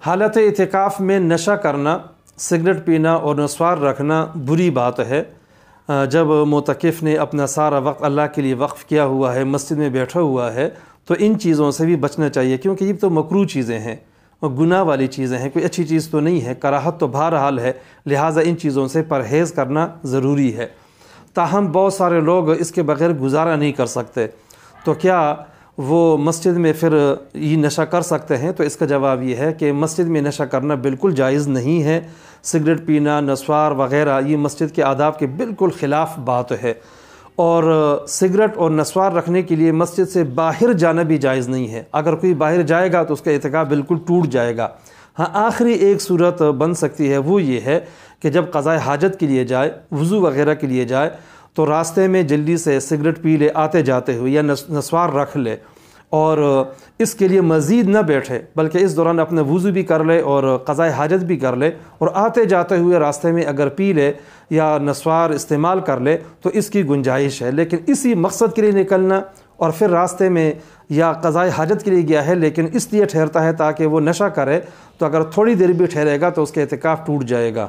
حالت اعتکاف میں نشہ کرنا، سگریٹ پینا اور نسوار رکھنا بری بات ہے۔ جب معتکف نے اپنا سارا وقت اللہ کے لیے وقف کیا ہوا ہے، مسجد میں بیٹھا ہوا ہے، تو ان چیزوں سے بھی بچنا چاہیے، کیونکہ یہ تو مکروہ چیزیں ہیں اور گناہ والی چیزیں ہیں، کوئی اچھی چیز تو نہیں ہے، کراہت تو بہرحال ہے، لہٰذا ان چیزوں سے پرہیز کرنا ضروری ہے۔ تاہم بہت سارے لوگ اس کے بغیر گزارا نہیں کر سکتے، تو کیا وہ مسجد میں پھر یہ نشہ کر سکتے ہیں؟ تو اس کا جواب یہ ہے کہ مسجد میں نشہ کرنا بالکل جائز نہیں ہے۔ سگریٹ پینا، نسوار وغیرہ یہ مسجد کے آداب کے بالکل خلاف بات ہے، اور سگریٹ اور نسوار رکھنے کے لیے مسجد سے باہر جانا بھی جائز نہیں ہے۔ اگر کوئی باہر جائے گا تو اس کا اعتکاف بالکل ٹوٹ جائے گا۔ ہاں، آخری ایک صورت بن سکتی ہے، وہ یہ ہے کہ جب قضاء حاجت کے لیے جائے، وضو وغیرہ کے لیے جائے، تو راستے میں جلدی سے سگریٹ پی لے آتے جاتے ہوئے، یا نسوار رکھ لے، اور اس کے لیے مزید نہ بیٹھے بلکہ اس دوران اپنا وضو بھی کر لے اور قضاء حاجت بھی کر لے، اور آتے جاتے ہوئے راستے میں اگر پی لے یا نسوار استعمال کر لے تو اس کی گنجائش ہے۔ لیکن اسی مقصد کے لیے نکلنا اور پھر راستے میں یا قضاء حاجت کے لیے گیا ہے لیکن اس لیے ٹھہرتا ہے تاکہ وہ نشہ کرے، تو اگر تھوڑی دیر بھی ٹھہرے گا تو اس کا اعتکاف ٹوٹ جائے گا۔